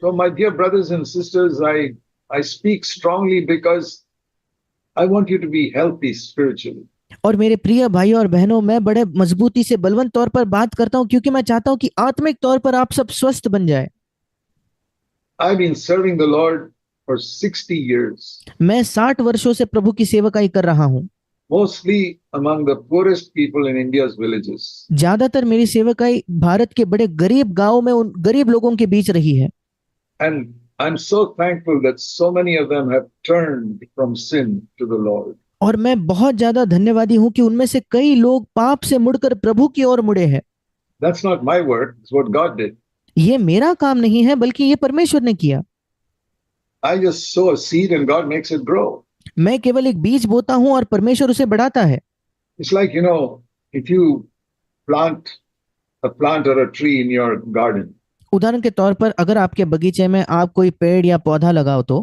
So, my dear brothers and sisters, I speak strongly because I want you to be healthy spiritually. और मेरे प्रिय भाइयों और बहनों, मैं बड़े मजबूती से बलवंत तौर पर बात करता हूं क्योंकि मैं चाहता हूं कि आत्मिक तौर पर आप सब स्वस्थ बन जाए। I've been serving the Lord for 60 years, मैं 60 वर्षों से प्रभु की सेवकाई कर रहा हूं। mostly among the poorest people in India's villages. ज्यादातर मेरी सेवकाई भारत के बड़े गरीब गांवों में उन गरीब लोगों के बीच रही है। And I'm so thankful that so many of them have turned from sin to the Lord. और मैं बहुत ज्यादा धन्यवादी हूं कि उनमें से कई लोग पाप से मुड़कर प्रभु की ओर मुड़े हैं। That's not my work, it's what God did. ये मेरा काम नहीं है बल्कि ये परमेश्वर ने किया। I just sow a seed and God makes it grow. मैं केवल एक बीज बोता हूं और परमेश्वर उसे बढ़ाता है। It's like, if you plant a plant or a tree in your garden, उदाहरण के तौर पर अगर आपके बगीचे में आप कोई पेड़ या पौधा लगाओ तो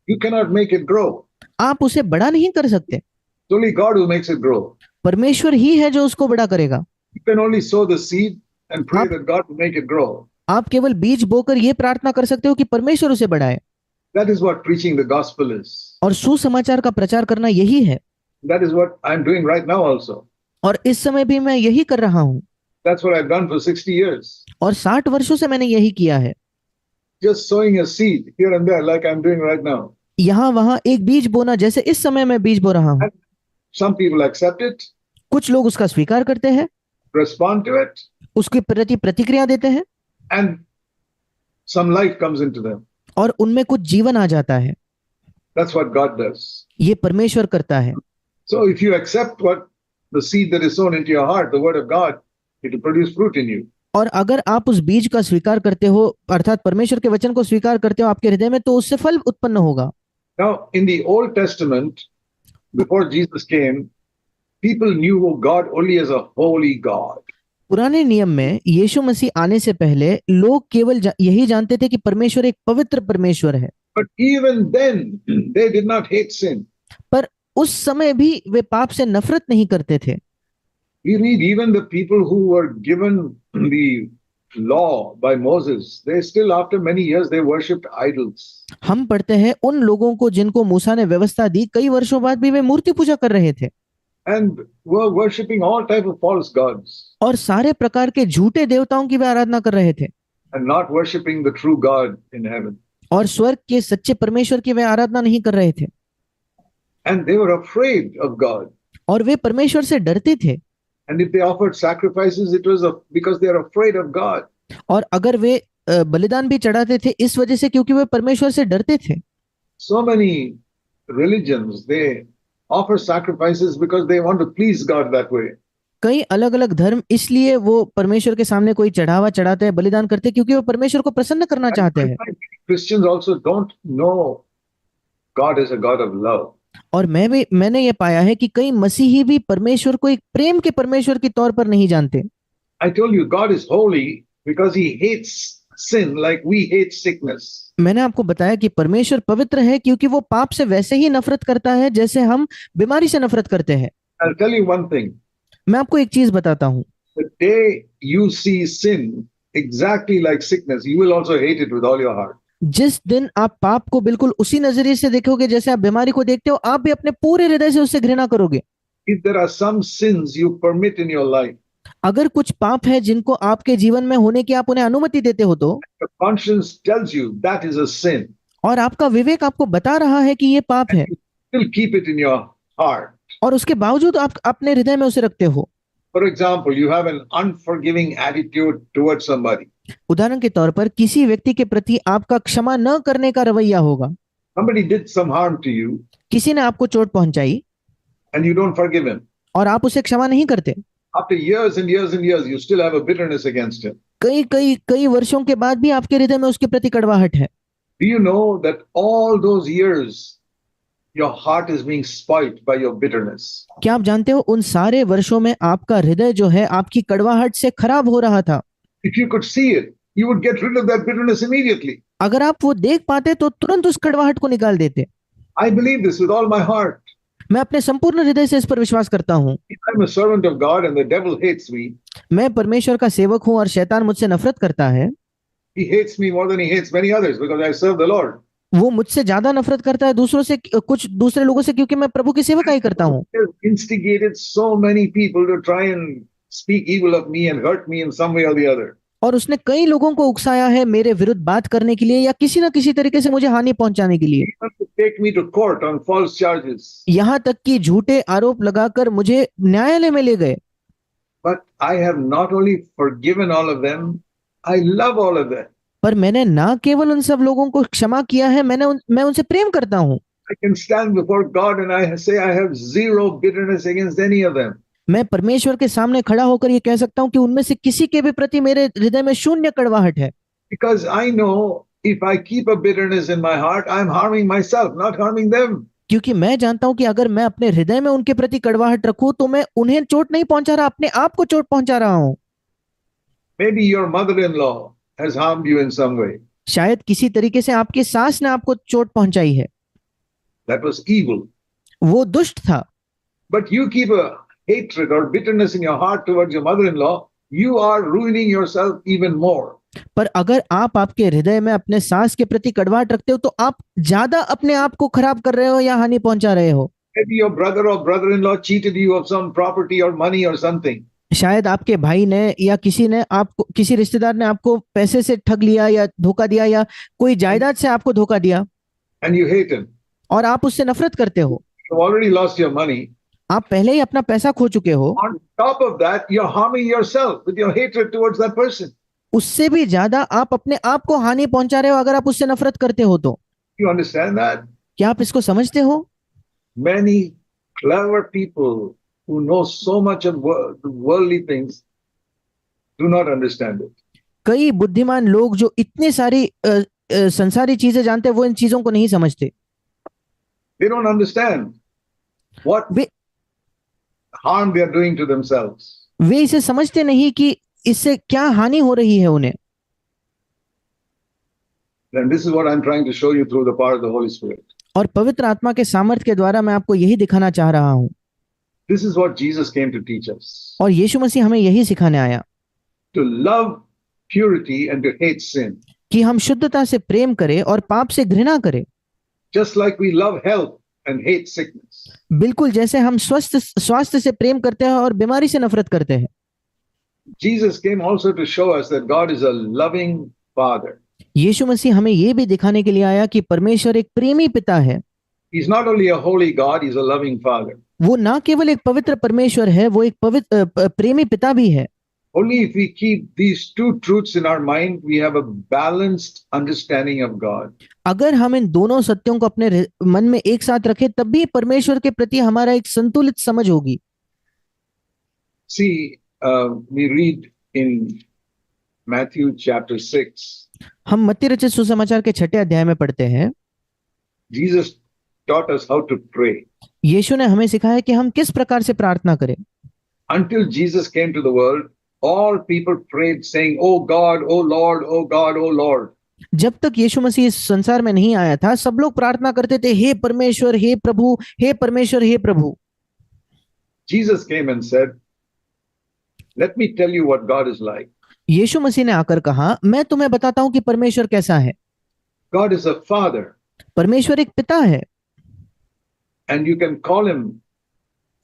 you cannot make it grow. आप उसे बड़ा नहीं कर सकते। It's only God who makes it grow. परमेश्वर ही है जो उसको बड़ा करेगा। You can only sow the seed and pray आप that God will make it grow. आप केवल बीज बोकर ये प्रार्थना कर सकते हो कि परमेश्वर उसे बढ़ाए। That is what preaching the gospel is. और सुसमाचार का प्रचार करना यही है। That is what I'm doing right now also. और इस समय भी मैं यही कर रहा हूं। That's what I've done for 60 years. और 60 वर्षों से मैंने यही किया है। Just sowing a seed here and there like I'm doing right now. यहाँ वहां एक बीज बोना, जैसे इस समय मैं बीज बो रहा हूं। And some people accept it, कुछ लोग उसका स्वीकार करते हैं, respond to it, उसके प्रति प्रतिक्रिया देते हैं and some life comes into them. और उनमें कुछ जीवन आ जाता है। That's what God does. ये परमेश्वर करता है। So if you accept what the seed that is sown into your heart, the word of God, it will produce fruit in you. और अगर आप उस बीज का स्वीकार करते हो, अर्थात परमेश्वर के वचन को स्वीकार करते हो आपके हृदय में, तो उससे फल उत्पन्न होगा। Now, in the Old Testament, before Jesus came, people knew God only as a holy God. पुराने नियम में यीशु मसीह आने से पहले लोग केवल यही जानते थे कि परमेश्वर एक पवित्र परमेश्वर है। But even then, they did not hate sin. पर उस समय भी वे पाप से नफरत नहीं करते थे। We read even the people who were given the law by Moses, they still after many years they worshipped idols. हम पढ़ते हैं उन लोगों को जिनको मूसा ने व्यवस्था दी, कई वर्षों बाद भी वे मूर्ति पूजा कर रहे थे And were worshipping all type of false gods और सारे प्रकार के झूठे देवताओं की वे आराधना कर रहे थे and not worshipping the true God in heaven. और स्वर्ग के सच्चे परमेश्वर की वे आराधना नहीं कर रहे थे। And they were afraid of God. और वे परमेश्वर से डरते थे। And if they offered sacrifices, it was because they are afraid of God. और अगर वे बलिदान भी चढ़ाते थे इस वजह से क्योंकि वे परमेश्वर से डरते थे। So many religions, they offer sacrifices because they want to please God that way. कई अलग अलग धर्म इसलिए वो परमेश्वर के सामने कोई चढ़ावा चढ़ाते हैं, बलिदान करते हैं, क्योंकि वो परमेश्वर को प्रसन्न करना चाहते हैं। Christians also don't know God as a God of love. और मैंने ये पाया है कि कई मसीही भी परमेश्वर को एक प्रेम के परमेश्वर के तौर पर नहीं जानते। I told you God is holy because he hates sin like we hate sickness. मैंने आपको बताया कि परमेश्वर पवित्र है क्योंकि वो पाप से वैसे ही नफरत करता है जैसे हम बीमारी से नफरत करते हैं। I'll tell you one thing. मैं आपको एक चीज बताता हूँ। The day you see sin exactly like sickness, you will also hate it with all your heart. जिस दिन आप पाप को बिल्कुल उसी नजरिए से देखोगे जैसे आप बीमारी को देखते हो, आप भी अपने पूरे हृदय से उससे घृणा करोगे। If there are some sins you permit in your life, अगर कुछ पाप है जिनको आपके जीवन में होने की आप उन्हें अनुमति देते हो तो the conscience tells you that is a sin, और आपका विवेक आपको बता रहा है कि ये पाप है, you still keep it in your heart. और उसके बावजूद आप अपने हृदय में उसे रखते हो। For example, you have an unforgiving attitude towards somebody. उदाहरण के तौर पर किसी व्यक्ति के प्रति आपका क्षमा न करने का रवैया होगा। Somebody did some harm to you किसी ने आपको चोट पहुंचाई and you don't forgive him. और आप उसे क्षमा नहीं करते। After years and years and years, you still have a bitterness against him. कई कई कई वर्षों के बाद भी आपके हृदय में उसके प्रति कड़वाहट है। Do you know that all those years, your heart is being spoilt by your bitterness? क्या आप जानते हो उन सारे वर्षों में आपका हृदय जो है आपकी कड़वाहट से खराब हो रहा था। If you could see it, you would get rid of that bitterness immediately. अगर आप वो देख पाते तो तुरंत उस कड़वाहट को निकाल देते। I believe this with all my heart. मैं अपने संपूर्ण हृदय से इस पर विश्वास करता हूँ। I'm a servant of God and the devil hates me. मैं परमेश्वर का सेवक हूँ और शैतान मुझसे नफरत करता है। He hates me more than he hates many others because I serve the Lord. वो मुझसे ज्यादा नफरत करता है दूसरों से, कुछ दूसरे लोगों से, क्योंकि मैं प्रभु की सेवकाई करता हूँ। He has instigated so many people to try and speak evil of me and hurt me in some way or the other. और उसने कई लोगों को उकसाया है मेरे विरुद्ध बात करने के लिए या किसी ना किसी तरीके से मुझे हानि पहुंचाने के लिए, He wants to take me to court on false charges. यहाँ तक कि झूठे आरोप लगाकर मुझे न्यायालय में ले गए। But I have not only forgiven all of them, I love all of them. पर मैंने ना केवल उन सब लोगों को क्षमा किया है, मैं उनसे प्रेम करता हूँ। I can stand before God and I say I have zero bitterness against any of them. मैं परमेश्वर के सामने खड़ा होकर ये कह सकता हूँ कि उनमें से किसी के भी प्रति मेरे हृदय में शून्य कड़वाहट है। Because I know if I keep a bitterness in my heart, I'm harming myself, not harming them. क्योंकि मैं जानता हूं कि अगर मैं अपने हृदय में उनके प्रति कड़वाहट रखूं तो मैं उन्हें चोट नहीं पहुंचा रहा, अपने आप को चोट पहुंचा रहा हूं। Maybe your mother-in-law has harmed you in some way. शायद किसी तरीके से आपकी सास ने आपको चोट पहुंचाई है, That was evil. वो दुष्ट था। But you keep a hatred or bitterness in your heart towards your mother-in-law, you are ruining yourself even more. पर अगर आप आपके हृदय में अपने सास के प्रति कड़वाहट रखते हो तो आप ज्यादा अपने आप को खराब कर रहे हो या हानि पहुंचा रहे हो। Maybe your brother or brother-in-law cheated you of some property or money or something. शायद आपके भाई ने या किसी ने आपको, किसी रिश्तेदार ने आपको पैसे से ठग लिया या धोखा दिया या कोई जायदाद से आपको धोखा दिया And you hate him. और आप उससे नफरत करते हो। You've already lost your money. आप पहले ही अपना पैसा खो चुके हो। On top of that, you're harming yourself with your hatred towards that person. उससे भी ज्यादा आप अपने आप को हानि पहुंचा रहे हो अगर आप उससे नफरत करते हो तो। You understand that? क्या आप इसको समझते हो? Many clever people who know so much of worldly things do not understand it. कई बुद्धिमान लोग जो इतनी सारी संसारी चीजें जानते हैं वो इन चीजों को नहीं समझते। They don't understand what way harm they are doing to themselves. वे इसे समझते नहीं कि इससे क्या हानि हो रही है उन्हें। And this is what I'm trying to show you through the power of the Holy Spirit. और पवित्र आत्मा के सामर्थ्य के द्वारा मैं आपको यही दिखाना चाह रहा हूं। This is what Jesus came to teach us. और यीशु मसीह हमें यही सिखाने आया To love purity and to hate sin. कि हम शुद्धता से प्रेम करें और पाप से घृणा करें। Just like we love health and hate sickness. बिल्कुल जैसे हम स्वास्थ्य से प्रेम करते हैं और बीमारी से नफरत करते हैं। Jesus came also to show us that God is a loving Father. यीशु मसीह हमें यह भी दिखाने के लिए आया कि परमेश्वर एक प्रेमी पिता है। He's not only a holy God, he's a loving Father. वो ना केवल एक पवित्र परमेश्वर है, वो एक पवित्र प्रेमी पिता भी है। Only if we keep these two truths in our mind, we have a balanced understanding of God. अगर हम इन दोनों सत्यों को अपने मन में एक साथ रखें तब भी परमेश्वर के प्रति हमारा एक संतुलित समझ होगी। See, we read in Matthew chapter 6. हम मत्ती रचित सुसमाचार के 6 अध्याय में पढ़ते हैं। Jesus taught us how to pray. यीशु ने हमें सिखाया कि हम किस प्रकार से प्रार्थना करें। Until Jesus came to the world, all people prayed saying, "Oh God, oh Lord, oh God, oh Lord." जब तक यीशु मसीह इस संसार में नहीं आया था, सब लोग प्रार्थना करते थे, हे परमेश्वर, हे प्रभु, हे परमेश्वर, हे प्रभु। Jesus came and said, "Let me tell you what God is like." यीशु मसीह ने आकर कहा, मैं तुम्हें बताता हूं कि परमेश्वर कैसा है। God is a father, परमेश्वर एक पिता है and you can call him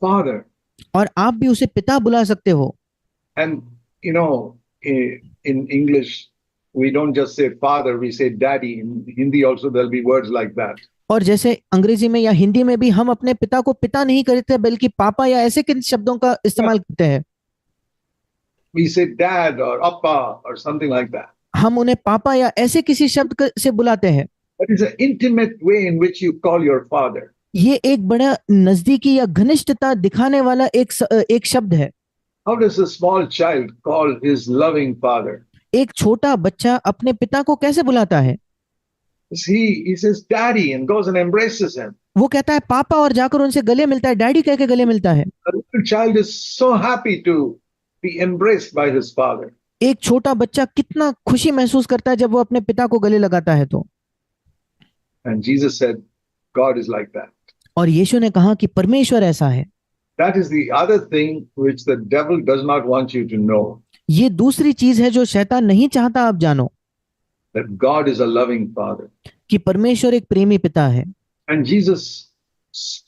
Father. और आप भी उसे पिता बुला सकते हो। And you know, in English, we don't just say father, we say daddy. In Hindi also there'll be words like that. और जैसे अंग्रेजी में या हिंदी में भी हम अपने पिता को पिता नहीं करते बल्कि पापा या ऐसे किन शब्दों का इस्तेमाल करते हैं। We say dad or appa or something like that. हम उन्हें पापा या ऐसे किसी शब्द से बुलाते हैं। But it's an intimate way in which you call your father. ये एक बड़ा नजदीकी या घनिष्ठता दिखाने वाला एक शब्द है। How does a small child call his loving father? एक छोटा बच्चा अपने पिता को कैसे बुलाता है? He says daddy and goes and embraces him. वो कहता है पापा और जाकर उनसे गले मिलता है, डैडी कह के गले मिलता है। A little child is so happy to be embraced by his father. एक छोटा बच्चा कितना खुशी महसूस करता है जब वो अपने पिता को गले लगाता है तो। And Jesus said, God is like that. और यीशु ने कहा कि परमेश्वर ऐसा है। That is the other thing which the devil does not want you to know. ये दूसरी चीज है जो शैतान नहीं चाहता आप जानो। that God is a loving Father. कि परमेश्वर एक प्रेमी पिता है। And Jesus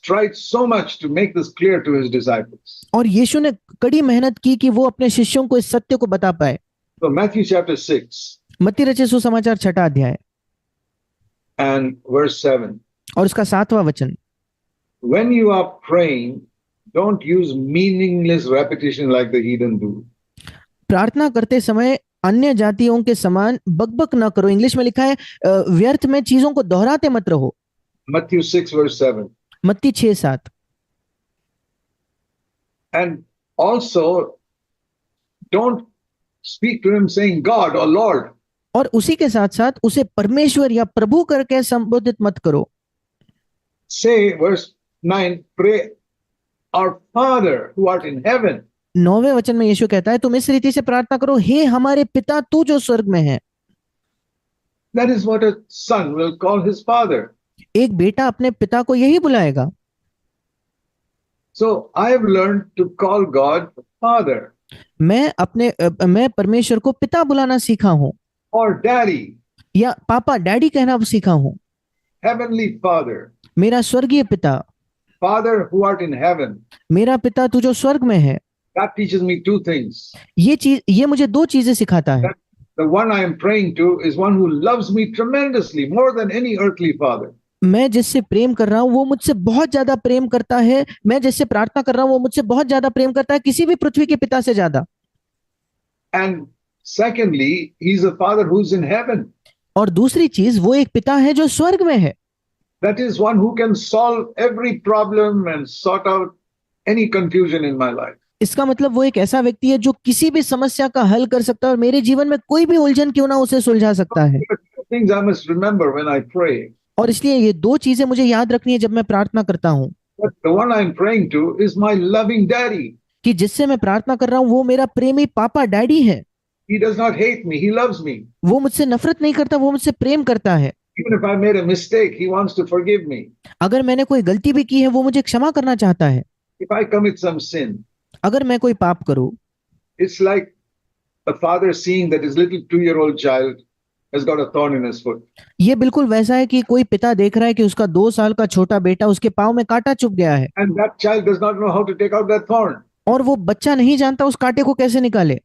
tried so much to make this clear to his disciples. और यीशु ने कड़ी मेहनत की कि वो अपने शिष्यों को इस सत्य को बता पाए। So Matthew chapter 6 मत्ती रचित सुसमाचार 6 अध्याय and verse 7. और उसका 7वां वचन, When you are praying, don't use meaningless repetition like the heathen do. प्रार्थना करते समय अन्य जातियों के समान बकबक न करो। इंग्लिश में लिखा है व्यर्थ में चीजों को दोहराते मत रहो। Matthew 6 verse 7. मत्ती 6:7। And also, don't speak to him saying God or Lord. और उसी के साथ साथ उसे परमेश्वर या प्रभु करके संबोधित मत करो। Say, verse 9, pray, our Father who art in heaven. 9वें वचन में यीशु कहता है, तुम इस रीति से प्रार्थना करो, हे हमारे पिता तू जो स्वर्ग में है। That is what a son will call his father. एक बेटा अपने पिता को यही बुलाएगा। So I have learned to call God Father मैं परमेश्वर को पिता बुलाना सीखा हूँ, or Daddy, या पापा डैडी कहना सीखा हूँ। Heavenly Father, मेरा स्वर्गीय पिता, Father who art in heaven. मेरा पिता तू जो स्वर्ग में है। That teaches me two things. ये मुझे दो चीजें सिखाता है। The one I am praying to is one who loves me tremendously, more than any earthly father. मैं जिससे प्रेम कर रहा हूँ वो मुझसे बहुत ज्यादा प्रेम करता है। मैं जिससे प्रार्थना कर रहा हूँ वो मुझसे बहुत ज्यादा प्रेम करता है, किसी भी पृथ्वी के पिता से ज्यादा। And secondly, he's a father who's in heaven. और दूसरी चीज, वो एक पिता है जो स्वर्ग में है। That is one who can solve every problem and sort out any confusion in my life. इसका मतलब वो एक ऐसा व्यक्ति है जो किसी भी समस्या का हल कर सकता है और मेरे जीवन में कोई भी उलझन क्यों ना उसे सुलझा सकता है। Things I must remember when I pray. और इसलिए ये दो चीजें मुझे याद रखनी है जब मैं प्रार्थना करता हूँ। But the one I'm praying to is my loving daddy. कि जिससे मैं प्रार्थना कर रहा हूँ वो मेरा प्रेमी पापा डैडी है। He does not hate me, he loves me. वो मुझसे नफरत नहीं करता, वो मुझसे प्रेम करता है। Even if I made a mistake, he wants to forgive me. अगर मैंने कोई गलती भी की है वो मुझे क्षमा करना चाहता है। If I commit some sin, अगर मैं कोई पाप करूं, it's like a father seeing that his little 2-year-old child has got a thorn in his foot. ये बिल्कुल वैसा है कि कोई पिता देख रहा है कि उसका 2 साल का छोटा बेटा उसके पाँव में कांटा चुभ गया है। And that child does not know how to take out that thorn. और वो बच्चा नहीं जानता उस कांटे को कैसे निकाले।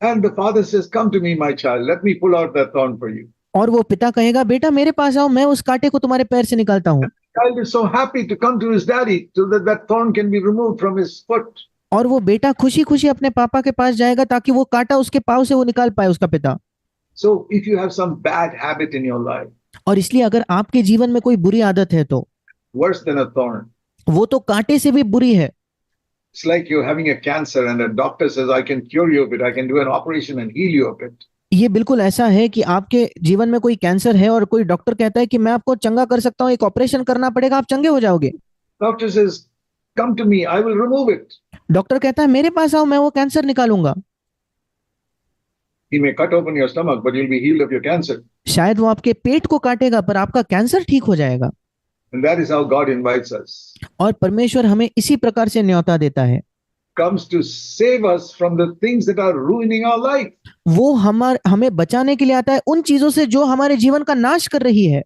And the father says, come to me, my child, let me pull out that thorn for you. और वो पिता कहेगा, बेटा मेरे पास आओ, मैं उस कांटे को तुम्हारे पैर से निकालता हूँ। The child is so happy to come to his daddy so that that thorn can be removed from his foot. और वो बेटा खुशी खुशी अपने पापा के पास जाएगा ताकि वो कांटा उसके पाँव से वो निकाल पाए, उसका पिता। So if you have some bad habit in your life, और इसलिए अगर आपके जीवन में कोई बुरी आदत है तो worse than a thorn, वो तो कांटे से भी बुरी है। it's like you're having a cancer and a doctor says, I can cure you of it, I can do an operation and heal you of it. ये बिल्कुल ऐसा है कि आपके जीवन में कोई कैंसर है और कोई डॉक्टर कहता है कि मैं आपको चंगा कर सकता हूँ, एक ऑपरेशन करना पड़ेगा, आप चंगे हो जाओगे। Doctor says, come to me, I will remove it. Doctor कहता है मेरे पास आओ, मैं वो कैंसर निकालूंगा। He may cut open your stomach, but you'll be healed of your cancer. शायद वो आपके पेट को काटेगा पर आपका कैंसर ठीक हो जाएगा। And that is how God invites us. और परमेश्वर हमें इसी प्रकार से न्योता देता है। Comes to save us from the things that are ruining our life. वो हमें बचाने के लिए आता है उन चीजों से जो हमारे जीवन का नाश कर रही है।